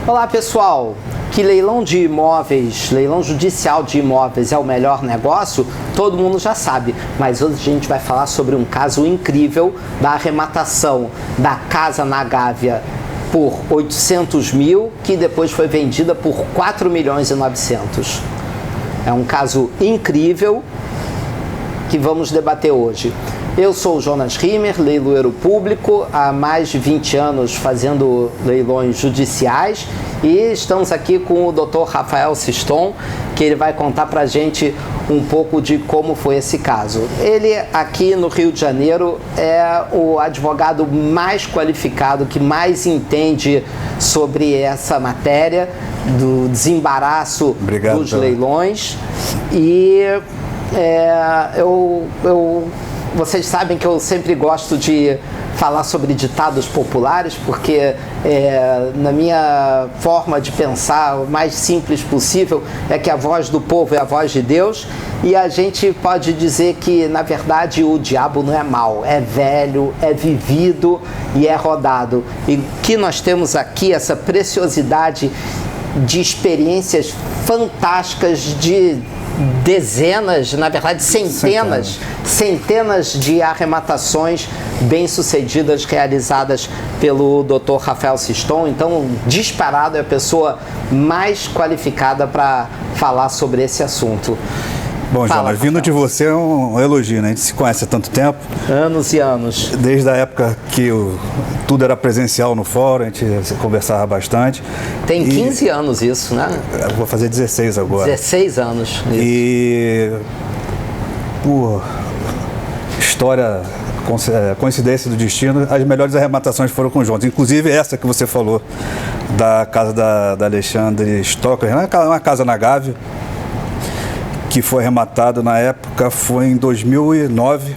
Olá pessoal, que leilão de imóveis, leilão judicial de imóveis é o melhor negócio, todo mundo já sabe, mas hoje a gente vai falar sobre um caso incrível da arrematação da casa na Gávea por 800 mil, que depois foi vendida por 4 milhões e 900. É um caso incrível que vamos debater hoje. Eu sou o Jonas Rimmer, leiloeiro público, há mais de 20 anos fazendo leilões judiciais, e estamos aqui com o Dr. Rafael Siston, que ele vai contar para a gente um pouco de como foi esse caso. Ele, aqui no Rio de Janeiro, é o advogado mais qualificado, que mais entende sobre essa matéria, do desembaraço dos leilões. E vocês sabem que eu sempre gosto de falar sobre ditados populares, porque na minha forma de pensar, o mais simples possível é que a voz do povo é a voz de Deus, e a gente pode dizer que, na verdade, o diabo não é mau, é velho, é vivido e é rodado. E que nós temos aqui essa preciosidade de experiências fantásticas, de dezenas, na verdade centenas de arrematações bem-sucedidas realizadas pelo Dr. Rafael Siston. Então, disparado, é a pessoa mais qualificada para falar sobre esse assunto. Bom, Jonas, vindo de você é um elogio, né? A gente se conhece há tanto tempo. Anos e anos. Desde a época que tudo era presencial no fórum, a gente conversava bastante. Tem 15 anos isso, né? Eu vou fazer 16 agora. 16 anos. Isso. E por história, coincidência do destino, as melhores arrematações foram conjuntas. Inclusive essa que você falou, da casa da Alexandre Stocker, uma casa na Gávea, que foi arrematado na época, foi em 2009,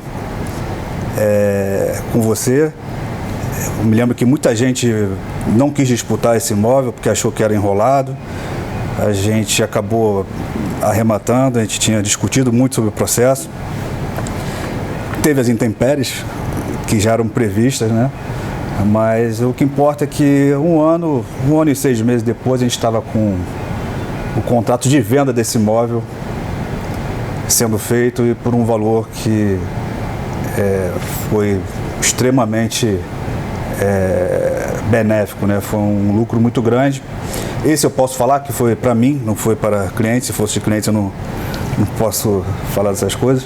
com você. Eu me lembro que muita gente não quis disputar esse imóvel porque achou que era enrolado. A gente acabou arrematando, a gente tinha discutido muito sobre o processo. Teve as intempéries que já eram previstas, né? Mas o que importa é que um ano e 6 meses depois, a gente estava com o contrato de venda desse imóvel sendo feito, e por um valor que foi extremamente benéfico, né? Foi um lucro muito grande. Esse eu posso falar que foi para mim, não foi para cliente. Se fosse de cliente eu não posso falar dessas coisas,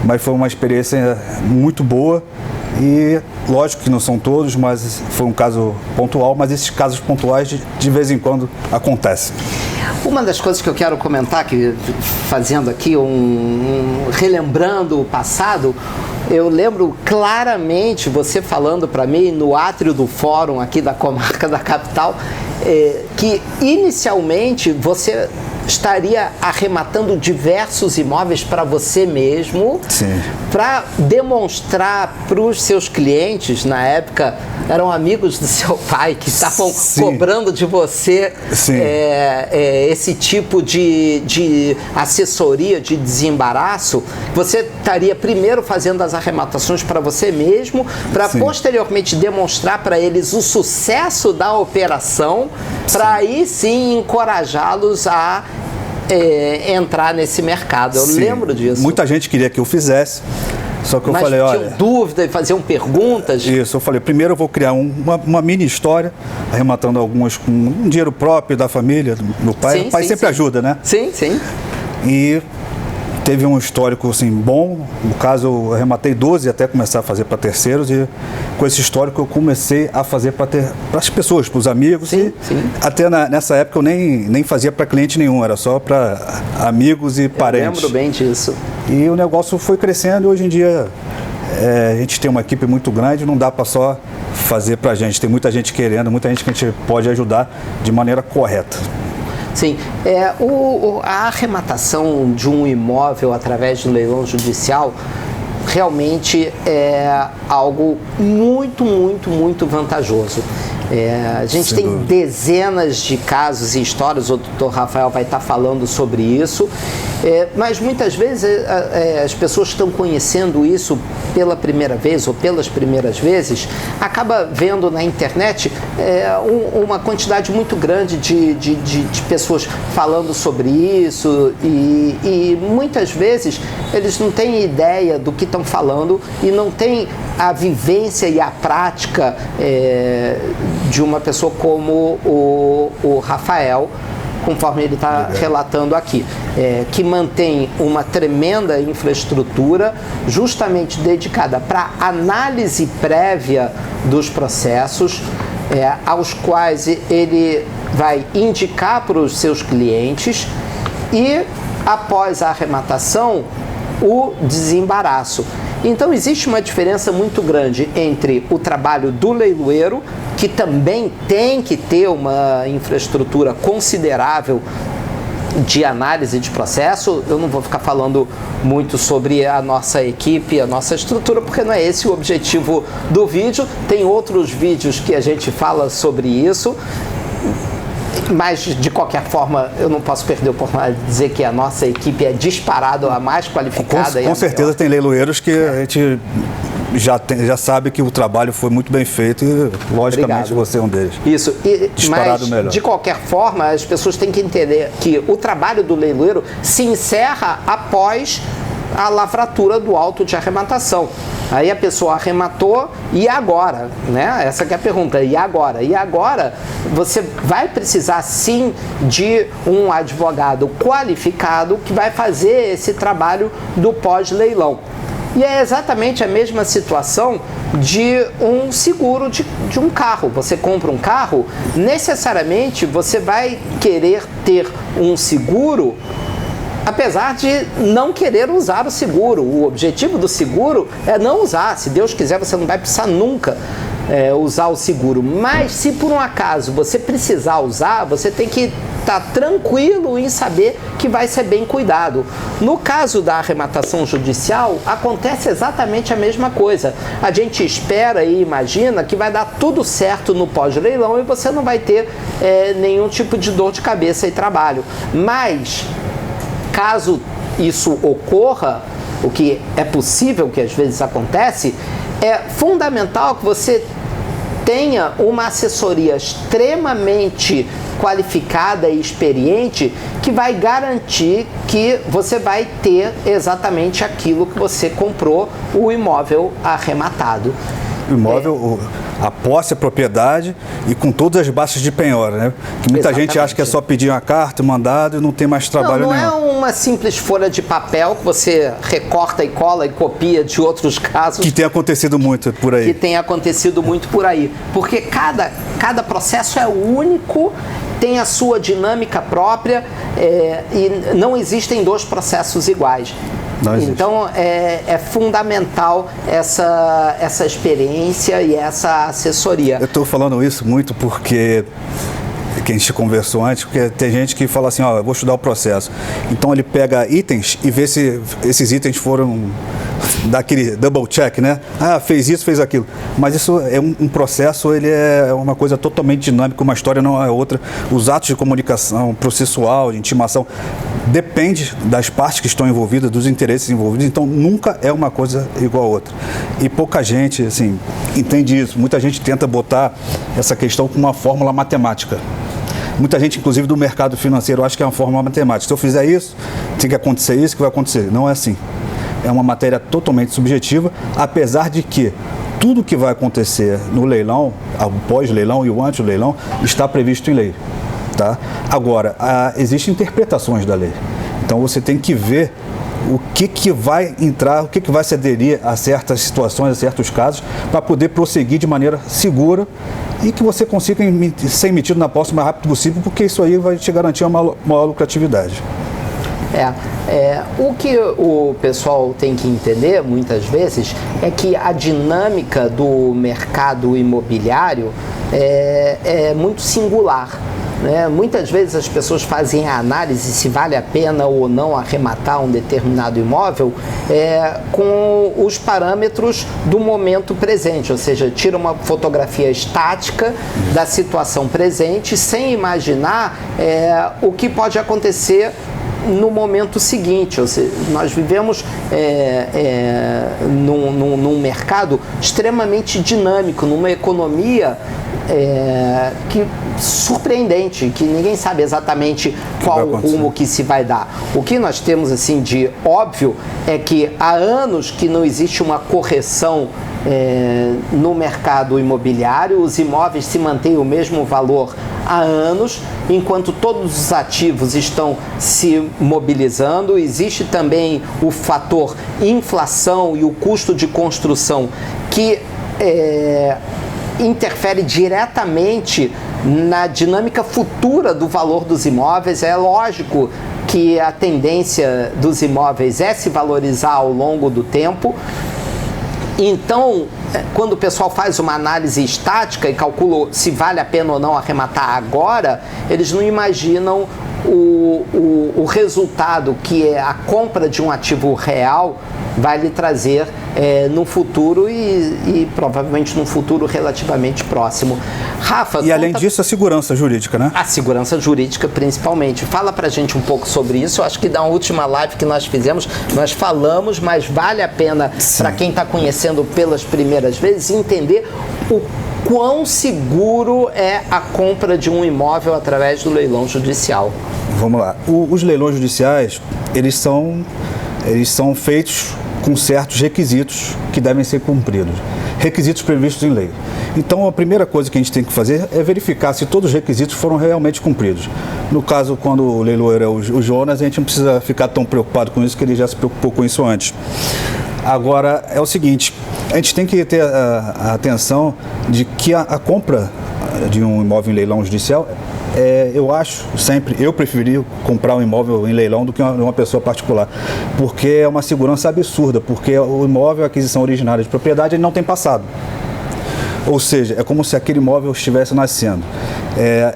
mas foi uma experiência muito boa. E lógico que não são todos, mas foi um caso pontual, mas esses casos pontuais de vez em quando acontecem. Uma das coisas que eu quero comentar, que fazendo aqui relembrando o passado, eu lembro claramente você falando para mim no átrio do fórum aqui da comarca da capital, que inicialmente você estaria arrematando diversos imóveis para você mesmo, para demonstrar para os seus clientes. Na época eram amigos do seu pai que estavam cobrando de você esse tipo de assessoria, de desembaraço. Você estaria primeiro fazendo as arrematações para você mesmo, para posteriormente demonstrar para eles o sucesso da operação, para aí sim encorajá-los a entrar nesse mercado. Eu lembro disso. Muita gente queria que eu fizesse, só que eu falei, olha... tinham dúvida e faziam perguntas. Isso, eu falei, primeiro eu vou criar uma mini história, arrematando algumas com um dinheiro próprio da família, do meu pai. O pai sempre ajuda, né? Sim. E teve um histórico assim, bom. No caso, eu arrematei 12 até começar a fazer para terceiros, e com esse histórico eu comecei a fazer para as pessoas, para os amigos. Até nessa época eu nem fazia para cliente nenhum, era só para amigos e parentes. Eu lembro bem disso. E o negócio foi crescendo, e hoje em dia a gente tem uma equipe muito grande, não dá para só fazer para a gente. Tem muita gente querendo, muita gente que a gente pode ajudar de maneira correta. Sim, a arrematação de um imóvel através de um leilão judicial realmente é algo muito vantajoso. A gente tem dezenas de casos e histórias, o Dr. Rafael vai estar falando sobre isso, mas muitas vezes as pessoas que estão conhecendo isso pela primeira vez ou pelas primeiras vezes, acaba vendo na internet uma quantidade muito grande de pessoas falando sobre isso e muitas vezes eles não têm ideia do que estão falando e não têm a vivência e a prática de uma pessoa como o Rafael, conforme ele está relatando aqui, que mantém uma tremenda infraestrutura justamente dedicada para análise prévia dos processos, aos quais ele vai indicar para os seus clientes e, após a arrematação, o desembaraço. Então existe uma diferença muito grande entre o trabalho do leiloeiro, que também tem que ter uma infraestrutura considerável de análise de processo. Eu não vou ficar falando muito sobre a nossa equipe, a nossa estrutura, porque não é esse o objetivo do vídeo. Tem outros vídeos que a gente fala sobre isso. Mas, de qualquer forma, eu não posso perder a oportunidade de dizer que a nossa equipe é disparado a mais qualificada. Com certeza tem leiloeiros que a gente já sabe que o trabalho foi muito bem feito e, logicamente, você é um deles. Isso. Disparado melhor. De qualquer forma, as pessoas têm que entender que o trabalho do leiloeiro se encerra após a lavratura do auto de arrematação. Aí a pessoa arrematou, e agora? Né? Essa que é a pergunta, e agora? E agora você vai precisar sim de um advogado qualificado que vai fazer esse trabalho do pós-leilão. E é exatamente a mesma situação de um seguro de um carro. Você compra um carro, necessariamente você vai querer ter um seguro, apesar de não querer usar o seguro. O objetivo do seguro é não usar. Se Deus quiser, você não vai precisar nunca usar o seguro. Mas se por um acaso você precisar usar, você tem que estar tranquilo em saber que vai ser bem cuidado. No caso da arrematação judicial, acontece exatamente a mesma coisa. A gente espera e imagina que vai dar tudo certo no pós-leilão e você não vai ter nenhum tipo de dor de cabeça e trabalho. Mas caso isso ocorra, o que é possível que às vezes acontece, é fundamental que você tenha uma assessoria extremamente qualificada e experiente que vai garantir que você vai ter exatamente aquilo que você comprou, o imóvel arrematado. O imóvel, a posse, a propriedade e com todas as bases de penhora, né? Que muita gente acha que é só pedir uma carta, um mandado e não tem mais trabalho nenhum. Não é uma simples folha de papel que você recorta e cola e copia de outros casos. Que tem acontecido muito por aí. Que tem acontecido muito por aí. Porque cada processo é único, tem a sua dinâmica própria e não existem dois processos iguais. Então é fundamental essa experiência e essa assessoria. Eu estou falando isso muito porque que a gente conversou antes, porque tem gente que fala assim, ó, eu vou estudar o processo. Então ele pega itens e vê se esses itens foram daquele double check, né? Ah, fez isso, fez aquilo. Mas isso é um processo, ele é uma coisa totalmente dinâmica, uma história não é outra. Os atos de comunicação processual, de intimação, depende das partes que estão envolvidas, dos interesses envolvidos, então nunca é uma coisa igual a outra. E pouca gente, assim, entende isso. Muita gente tenta botar essa questão com uma fórmula matemática. Muita gente, inclusive do mercado financeiro, acha que é uma fórmula matemática. Se eu fizer isso, tem que acontecer isso, que vai acontecer. Não é assim. É uma matéria totalmente subjetiva, apesar de que tudo que vai acontecer no leilão, o pós-leilão e o antes-leilão, está previsto em lei. Tá? Agora, existem interpretações da lei. Então você tem que ver o que vai entrar, o que vai se aderir a certas situações, a certos casos, para poder prosseguir de maneira segura e que você consiga ser emitido na posse o mais rápido possível, porque isso aí vai te garantir uma maior lucratividade. O que o pessoal tem que entender, muitas vezes, é que a dinâmica do mercado imobiliário é muito singular. Né? Muitas vezes as pessoas fazem a análise se vale a pena ou não arrematar um determinado imóvel com os parâmetros do momento presente, ou seja, tira uma fotografia estática da situação presente sem imaginar o que pode acontecer no momento seguinte. Ou seja, nós vivemos num mercado extremamente dinâmico, numa economia que surpreendente, que ninguém sabe exatamente qual o rumo que se vai dar. O que nós temos assim de óbvio é que há anos que não existe uma correção no mercado imobiliário, os imóveis se mantêm o mesmo valor há anos, enquanto todos os ativos estão se mobilizando. Existe também o fator inflação e o custo de construção que interfere diretamente na dinâmica futura do valor dos imóveis. É lógico que a tendência dos imóveis é se valorizar ao longo do tempo. Então, quando o pessoal faz uma análise estática e calcula se vale a pena ou não arrematar agora, eles não imaginam o resultado que a compra de um ativo real vai lhe trazer no futuro e provavelmente num futuro relativamente próximo. Rafa, e além disso, a segurança jurídica, né? A segurança jurídica, principalmente. Fala pra gente um pouco sobre isso. Eu acho que na última live que nós fizemos, nós falamos, mas vale a pena para quem está conhecendo pelas primeiras vezes entender o quão seguro é a compra de um imóvel através do leilão judicial. Vamos lá. Os leilões judiciais, eles são feitos com certos requisitos que devem ser cumpridos. Requisitos previstos em lei. Então, a primeira coisa que a gente tem que fazer é verificar se todos os requisitos foram realmente cumpridos. No caso, quando o leiloeiro é o Jonas, a gente não precisa ficar tão preocupado com isso, que ele já se preocupou com isso antes. Agora, é o seguinte, a gente tem que ter a atenção de que a compra de um imóvel em leilão judicial, eu acho sempre, eu preferi comprar um imóvel em leilão do que uma pessoa particular, porque é uma segurança absurda, porque o imóvel, a aquisição originária de propriedade, ele não tem passado. Ou seja, é como se aquele imóvel estivesse nascendo.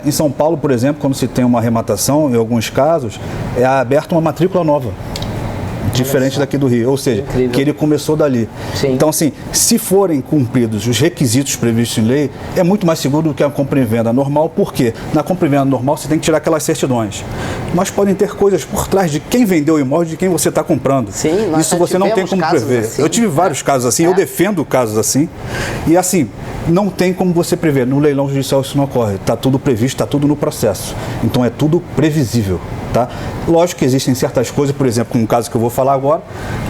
Em São Paulo, por exemplo, quando se tem uma arrematação, em alguns casos, é aberta uma matrícula nova. Diferente daqui do Rio, ou seja, incrível, que ele começou dali. Sim. Então, assim, se forem cumpridos os requisitos previstos em lei, é muito mais seguro do que a compra e venda normal, porque na compra e venda normal você tem que tirar aquelas certidões. Mas podem ter coisas por trás de quem vendeu o imóvel, de quem você está comprando. Sim, isso você não tem como prever. Assim. Eu tive vários casos assim, eu defendo casos assim, e assim, não tem como você prever. No leilão judicial isso não ocorre, está tudo previsto, está tudo no processo. Então é tudo previsível. Tá? Lógico que existem certas coisas, por exemplo, um caso que eu vou falar agora,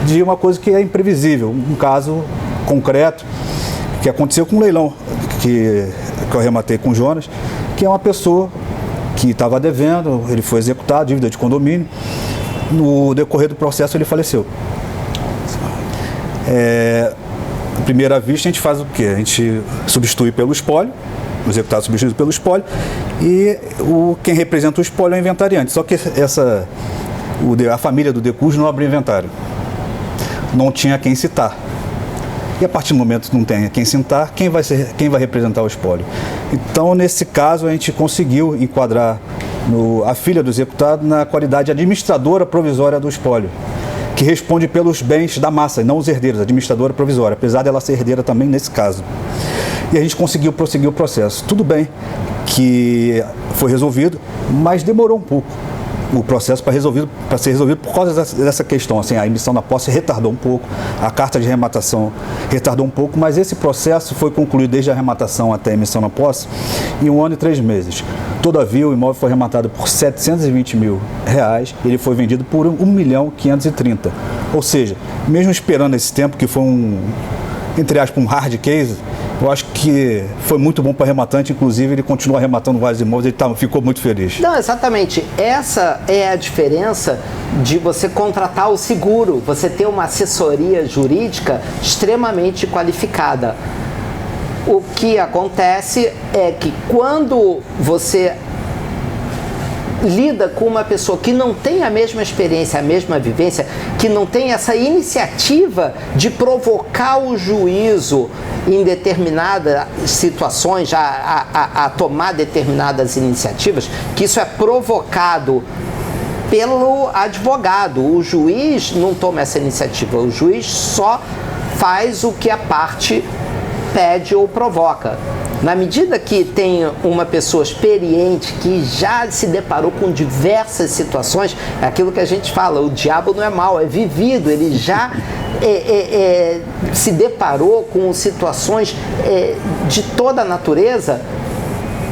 de uma coisa que é imprevisível, um caso concreto que aconteceu com um leilão que eu arrematei com o Jonas, que é uma pessoa que estava devendo, ele foi executado, dívida de condomínio, no decorrer do processo ele faleceu. À primeira vista a gente faz o quê? A gente substitui pelo espólio, o executado substituído pelo espólio, e quem representa o espólio é o inventariante. Só que a família do Decus não abriu inventário. Não tinha quem citar. E a partir do momento que não tem quem citar, quem vai representar o espólio? Então, nesse caso, a gente conseguiu enquadrar a filha do executado na qualidade administradora provisória do espólio, que responde pelos bens da massa, e não os herdeiros, administradora provisória, apesar dela ser herdeira também nesse caso. E a gente conseguiu prosseguir o processo. Tudo bem que foi resolvido, mas demorou um pouco o processo para ser resolvido por causa dessa questão. Assim, a emissão da posse retardou um pouco, a carta de arrematação retardou um pouco, mas esse processo foi concluído desde a arrematação até a emissão da posse em 1 ano e 3 meses. Todavia, o imóvel foi arrematado por R$720 mil, ele foi vendido por R$1.530.000. Ou seja, mesmo esperando esse tempo, que foi entre aspas, um hard case, eu acho que foi muito bom para o arrematante, inclusive ele continua arrematando vários imóveis, ele ficou muito feliz. Não, exatamente. Essa é a diferença de você contratar o seguro, você ter uma assessoria jurídica extremamente qualificada. O que acontece é que quando você lida com uma pessoa que não tem a mesma experiência, a mesma vivência, que não tem essa iniciativa de provocar o juízo em determinadas situações, a tomar determinadas iniciativas, que isso é provocado pelo advogado. O juiz não toma essa iniciativa, o juiz só faz o que a parte pede ou provoca. Na medida que tem uma pessoa experiente que já se deparou com diversas situações, é aquilo que a gente fala, o diabo não é mau, é vivido, ele já se deparou com situações de toda a natureza,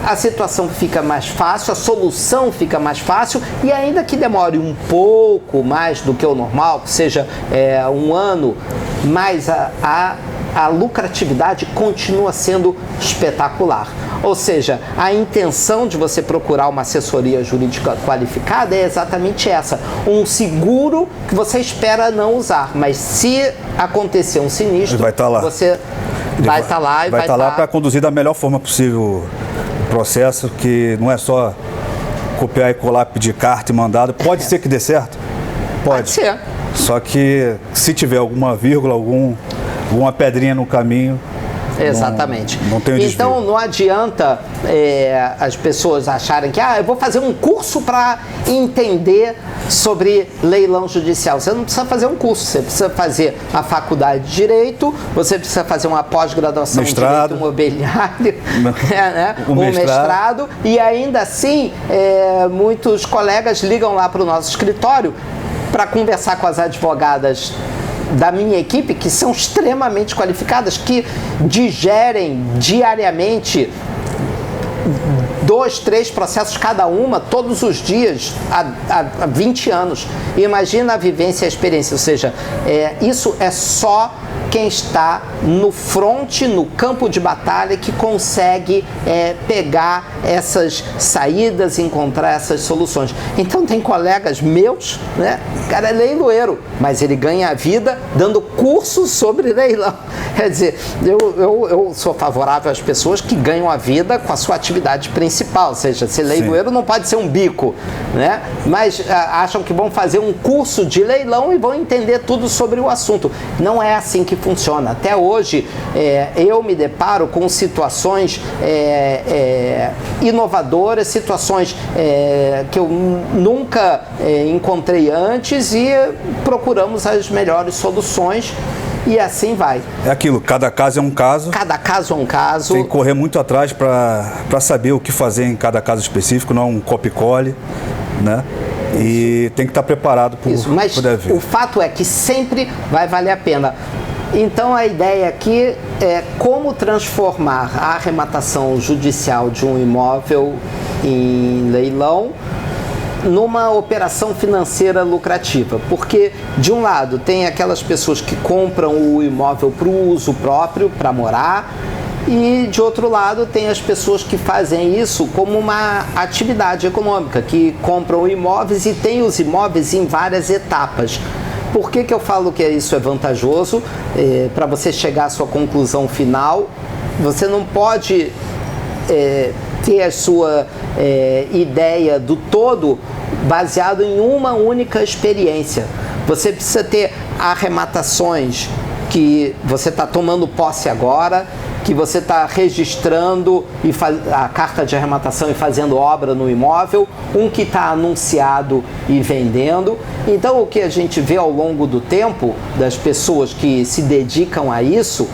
a situação fica mais fácil, a solução fica mais fácil e ainda que demore um pouco mais do que o normal, que seja 1 ano, mas a lucratividade continua sendo espetacular. Ou seja, a intenção de você procurar uma assessoria jurídica qualificada é exatamente essa. Um seguro que você espera não usar, mas se acontecer um sinistro, vai estar lá. Você vai estar lá e vai estar lá para conduzir da melhor forma possível o processo, que não é só copiar e colar, pedir carta e mandado. Pode ser que dê certo? Pode ser. Só que se tiver alguma vírgula, alguma pedrinha no caminho, exatamente. Não tem desvio. Então não adianta as pessoas acharem que eu vou fazer um curso para entender sobre leilão judicial. Você não precisa fazer um curso, você precisa fazer a faculdade de Direito, você precisa fazer uma pós-graduação em Direito Imobiliário, um mestrado, e ainda assim muitos colegas ligam lá para o nosso escritório para conversar com as advogadas da minha equipe, que são extremamente qualificadas, que digerem diariamente 2, 3 processos cada uma, todos os dias, há 20 anos. Imagina a vivência e a experiência, ou seja, isso é só quem está no fronte, no campo de batalha, que consegue pegar essas saídas, encontrar essas soluções. Então tem colegas meus, né? O cara é leiloeiro, mas ele ganha a vida dando cursos sobre leilão. Quer dizer, eu sou favorável às pessoas que ganham a vida com a sua atividade principal, ou seja, ser leiloeiro não pode ser um bico, né? Mas acham que vão fazer um curso de leilão e vão entender tudo sobre o assunto. Não é assim que funciona. Até hoje, eu me deparo com situações inovadoras, situações que eu nunca encontrei antes e procuramos as melhores soluções e assim vai. É aquilo, cada caso é um caso. Cada caso é um caso. Tem que correr muito atrás para saber o que fazer em cada caso específico, não um copy-cole, né? E tem que estar preparado para isso. Mas o fato é que sempre vai valer a pena. Então a ideia aqui é como transformar a arrematação judicial de um imóvel em leilão numa operação financeira lucrativa, porque de um lado tem aquelas pessoas que compram o imóvel para o uso próprio, para morar, e de outro lado tem as pessoas que fazem isso como uma atividade econômica, que compram imóveis e têm os imóveis em várias etapas. Por que eu falo que isso é vantajoso? Para você chegar à sua conclusão final, você não pode ter a sua ideia do todo baseado em uma única experiência. Você precisa ter arrematações que você está tomando posse agora, que você está registrando a carta de arrematação e fazendo obra no imóvel, um que está anunciado e vendendo. Então, o que a gente vê ao longo do tempo das pessoas que se dedicam a isso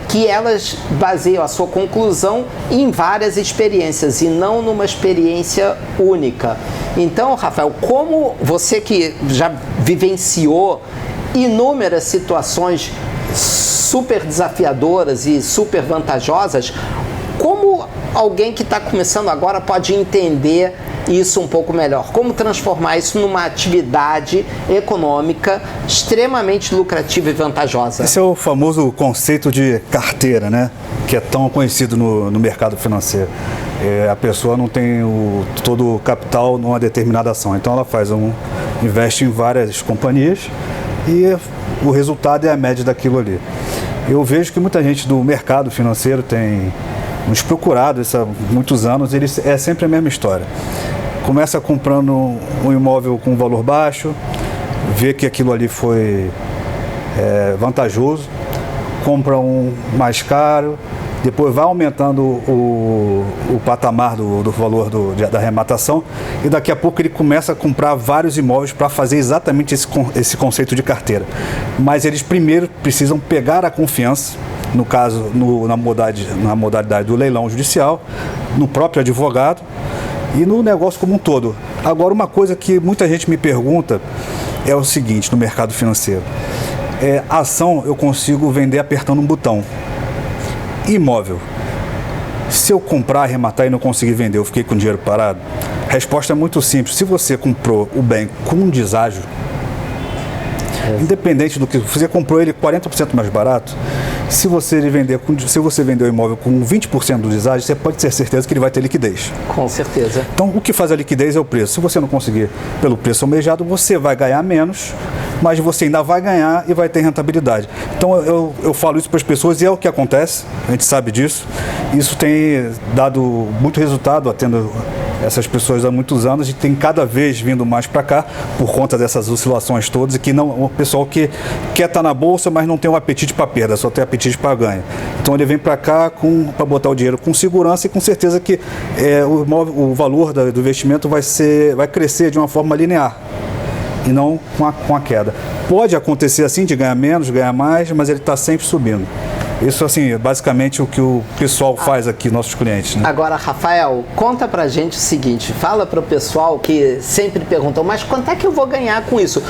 que elas baseiam a sua conclusão em várias experiências e não numa experiência única. Então, Rafael, como você que já vivenciou inúmeras situações super desafiadoras e super vantajosas, como alguém que está começando agora pode entender isso um pouco melhor? Como transformar isso numa atividade econômica extremamente lucrativa e vantajosa? Esse é o famoso conceito de carteira, né? Que é tão conhecido no mercado financeiro. A pessoa não tem todo o capital numa determinada ação, então ela investe em várias companhias e o resultado é a média daquilo ali. Eu vejo que muita gente do mercado financeiro tem nos procurado há muitos anos, é sempre a mesma história. Começa comprando um imóvel com valor baixo, vê que aquilo ali foi vantajoso, compra um mais caro, depois vai aumentando o patamar do valor da arrematação e daqui a pouco ele começa a comprar vários imóveis para fazer exatamente esse conceito de carteira. Mas eles primeiro precisam pegar a confiança, no caso, na modalidade do leilão judicial, no próprio advogado e no negócio como um todo. Agora, uma coisa que muita gente me pergunta é o seguinte, no mercado financeiro. A ação eu consigo vender apertando um botão. Imóvel. Se eu comprar, arrematar e não conseguir vender, eu fiquei com o dinheiro parado? A resposta é muito simples. Se você comprou o bem com um deságio, independente do que você comprou ele 40% mais barato, se você vender o imóvel com 20% do deságio, você pode ter certeza que ele vai ter liquidez. Com certeza. Então, o que faz a liquidez é o preço. Se você não conseguir pelo preço almejado, você vai ganhar menos, mas você ainda vai ganhar e vai ter rentabilidade. Então, eu falo isso para as pessoas e é o que acontece, a gente sabe disso. Isso tem dado muito resultado, atendo essas pessoas há muitos anos e tem cada vez vindo mais para cá por conta dessas oscilações todas e que não, o pessoal que quer estar na bolsa, mas não tem um apetite para perda, só tem apetite para ganho. Então ele vem para cá para botar o dinheiro com segurança e com certeza que o valor do investimento vai crescer de uma forma linear e não com a queda. Pode acontecer assim de ganhar menos, ganhar mais, mas ele está sempre subindo. Isso, assim, é basicamente o que o pessoal faz aqui, nossos clientes, né? Agora, Rafael, conta pra gente o seguinte, fala pro pessoal que sempre perguntam, mas quanto é que eu vou ganhar com isso?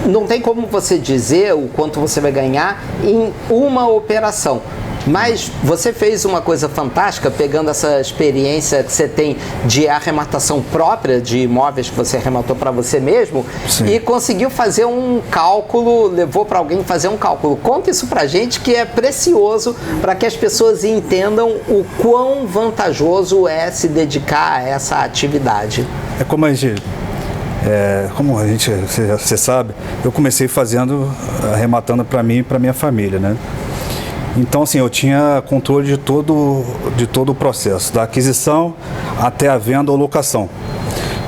Não tem como você dizer o quanto você vai ganhar em uma operação. Mas você fez uma coisa fantástica, pegando essa experiência que você tem de arrematação própria de imóveis que você arrematou para você mesmo. Sim. E conseguiu fazer um cálculo, levou para alguém fazer um cálculo. Conta isso para a gente que é precioso para que as pessoas entendam o quão vantajoso é se dedicar a essa atividade. É como a gente... você sabe, eu comecei arrematando para mim e para minha família, né? Então, assim, eu tinha controle de todo o processo, da aquisição até a venda ou locação.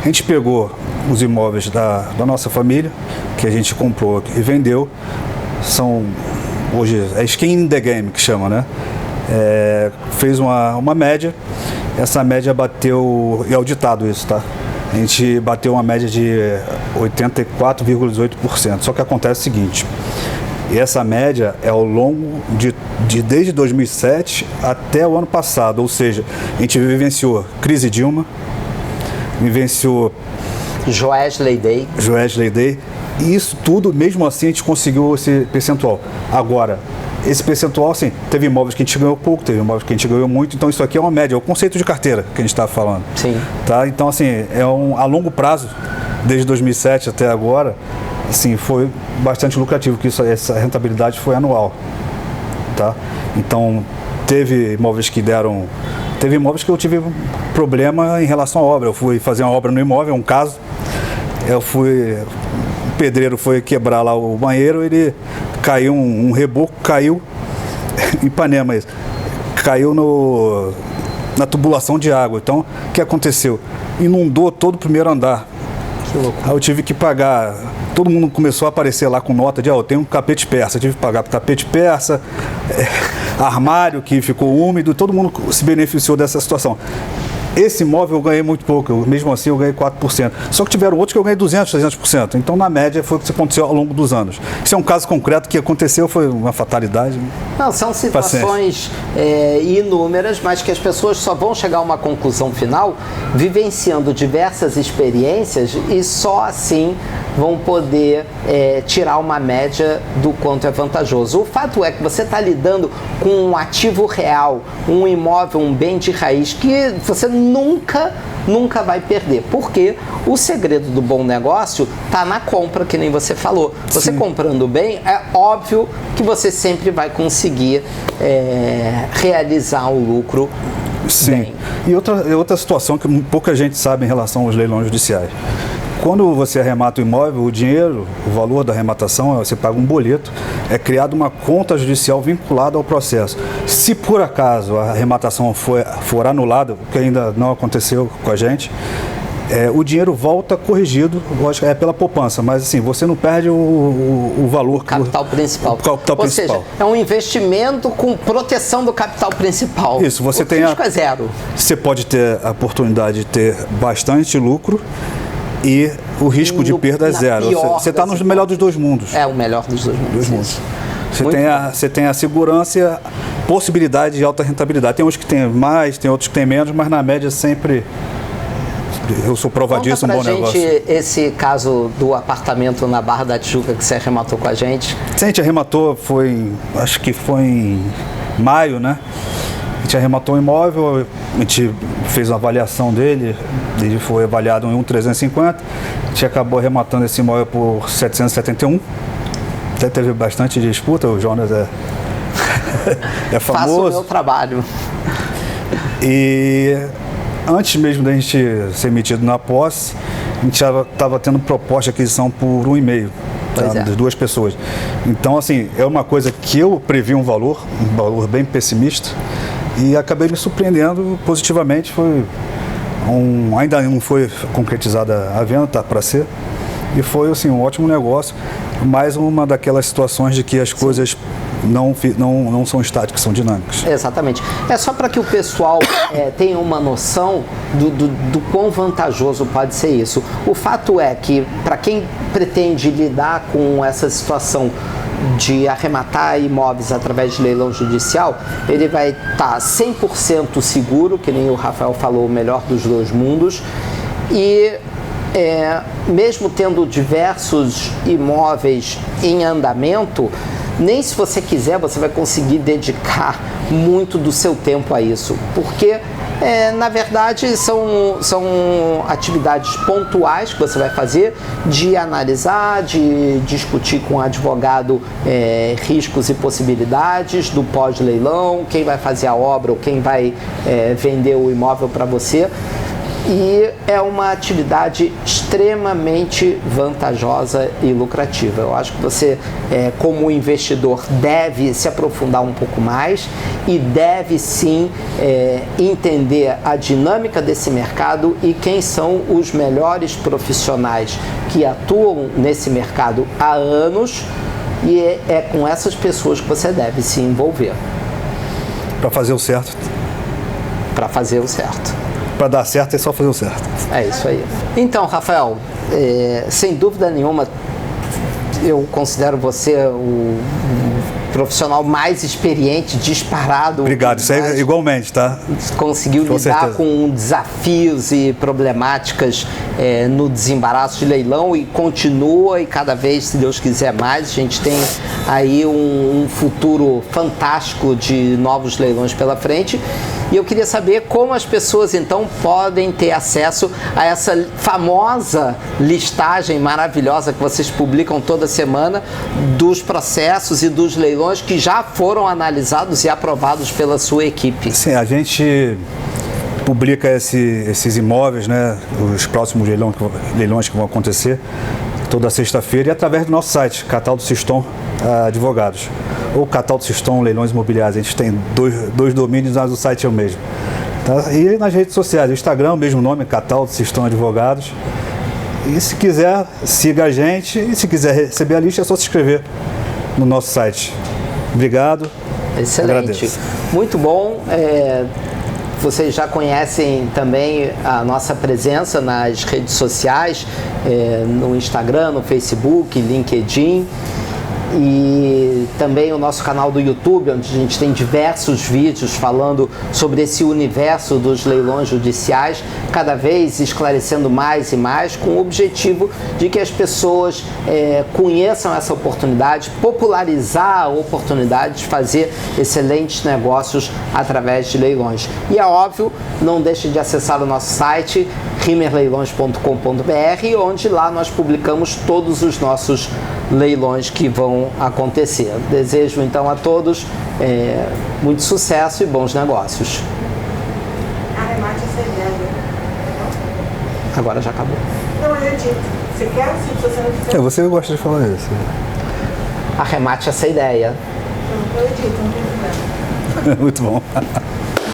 A gente pegou os imóveis da nossa família, que a gente comprou e vendeu, hoje é skin in the game que chama, né? Fez uma média, essa média bateu, e é auditado isso, tá? A gente bateu uma média de 84,18%, só que acontece o seguinte... E essa média é ao longo desde 2007 até o ano passado, ou seja, a gente vivenciou crise Dilma, vivenciou Joesley Day, e isso tudo, mesmo assim, a gente conseguiu esse percentual. Agora, esse percentual, assim, teve imóveis que a gente ganhou pouco, teve imóveis que a gente ganhou muito, então isso aqui é uma média, é o conceito de carteira que a gente está falando. Sim. Tá? Então, assim, a longo prazo, desde 2007 até agora, assim, foi bastante lucrativo, que essa rentabilidade foi anual, tá? Então, teve imóveis que eu tive problema em relação à obra. Eu fui fazer uma obra no imóvel, um caso, o pedreiro foi quebrar lá o banheiro, ele caiu, um reboco caiu, em Ipanema, caiu na tubulação de água. Então, o que aconteceu? Inundou todo o primeiro andar. Que loucura. Aí eu tive que pagar. Todo mundo começou a aparecer lá com nota de, eu tenho um tapete persa, eu tive que pagar tapete persa, armário que ficou úmido, todo mundo se beneficiou dessa situação. Esse imóvel eu ganhei muito pouco, mesmo assim eu ganhei 4%. Só que tiveram outros que eu ganhei 200%, 300%. Então, na média, foi o que aconteceu ao longo dos anos. Isso é um caso concreto que aconteceu, foi uma fatalidade. Não, são situações inúmeras, mas que as pessoas só vão chegar a uma conclusão final vivenciando diversas experiências e só assim vão poder tirar uma média do quanto é vantajoso. O fato é que você está lidando com um ativo real, um imóvel, um bem de raiz que você nunca vai perder, porque o segredo do bom negócio está na compra, que nem você falou. Você Sim. comprando bem, é óbvio que você sempre vai conseguir realizar o lucro. Sim. Bem. E outra situação que pouca gente sabe em relação aos leilões judiciais. Quando você arremata o imóvel, o dinheiro, o valor da arrematação, você paga um boleto, é criada uma conta judicial vinculada ao processo. Se por acaso a arrematação for anulada, o que ainda não aconteceu com a gente, o dinheiro volta corrigido, lógico, pela poupança, mas assim, você não perde o valor. Capital principal. Ou seja, é um investimento com proteção do capital principal. Isso, você o tem risco é zero. Você pode ter a oportunidade de ter bastante lucro e o risco de perda é zero. Você está no melhor dos dois mundos. É o melhor dos dois mundos. Você tem a segurança e a possibilidade de alta rentabilidade. Tem uns que tem mais, tem outros que tem menos, mas na média sempre eu sou prova disso, um bom negócio. Conta pra gente esse caso do apartamento na Barra da Tijuca que você arrematou com a gente. A gente arrematou, acho que foi em maio, né? A gente arrematou um imóvel, a gente fez uma avaliação dele, ele foi avaliado em 1.350, a gente acabou arrematando esse imóvel por 771. Até teve bastante disputa, o Jonas é famoso. Faço o meu trabalho. E antes mesmo da gente ser metido na posse, a gente já estava tendo proposta de aquisição por 1,5, das duas pessoas. Então, assim, é uma coisa que eu previ um valor bem pessimista, e acabei me surpreendendo positivamente. Ainda não foi concretizada a venda, tá para ser, e foi assim, um ótimo negócio. Mais uma daquelas situações de que as coisas não são estáticas, são dinâmicas. Exatamente. É só para que o pessoal tenha uma noção do quão vantajoso pode ser isso. O fato é que, para quem pretende lidar com essa situação de arrematar imóveis através de leilão judicial, ele vai estar 100% seguro, que nem o Rafael falou, o melhor dos dois mundos, e mesmo tendo diversos imóveis em andamento, nem se você quiser você vai conseguir dedicar muito do seu tempo a isso, porque na verdade são atividades pontuais que você vai fazer, de analisar, de discutir com o advogado riscos e possibilidades do pós-leilão, quem vai fazer a obra ou quem vai vender o imóvel para você. E é uma atividade extremamente vantajosa e lucrativa. Eu acho que você, como investidor, deve se aprofundar um pouco mais e deve sim entender a dinâmica desse mercado e quem são os melhores profissionais que atuam nesse mercado há anos, e é com essas pessoas que você deve se envolver. Para fazer o certo. Para fazer o certo. Para dar certo é só fazer o certo. É isso aí. Então, Rafael, sem dúvida nenhuma, eu considero você o profissional mais experiente, disparado. Obrigado, isso é igualmente, tá? Conseguiu com lidar certeza. com desafios e problemáticas no desembaraço de leilão, e continua, e cada vez, se Deus quiser mais, a gente tem aí um futuro fantástico de novos leilões pela frente. E eu queria saber como as pessoas, então, podem ter acesso a essa famosa listagem maravilhosa que vocês publicam toda semana dos processos e dos leilões que já foram analisados e aprovados pela sua equipe. Sim, a gente publica esses imóveis, né, os próximos leilões que vão acontecer toda sexta-feira, e através do nosso site, Cataldo Siston Advogados, ou Cataldo Siston Leilões Imobiliários. A gente tem dois domínios, mas o site é o mesmo. Tá? E nas redes sociais, o Instagram, o mesmo nome, Cataldo Siston Advogados. E se quiser, siga a gente, e se quiser receber a lista, é só se inscrever no nosso site. Obrigado. Excelente. Agradeço. Muito bom. Vocês já conhecem também a nossa presença nas redes sociais, no Instagram, no Facebook, LinkedIn, e também o nosso canal do YouTube, onde a gente tem diversos vídeos falando sobre esse universo dos leilões judiciais, cada vez esclarecendo mais e mais, com o objetivo de que as pessoas conheçam essa oportunidade, popularizar a oportunidade de fazer excelentes negócios através de leilões. E é óbvio, não deixe de acessar o nosso site, rimmerleilões.com.br, onde lá nós publicamos todos os nossos leilões que vão acontecer. Desejo então a todos muito sucesso e bons negócios. Arremate essa ideia. Agora já acabou. Não, eu dito. Você quer? Se você não quiser. Você gosta de falar isso. Arremate essa ideia. Eu edito, não tem problema. Muito bom.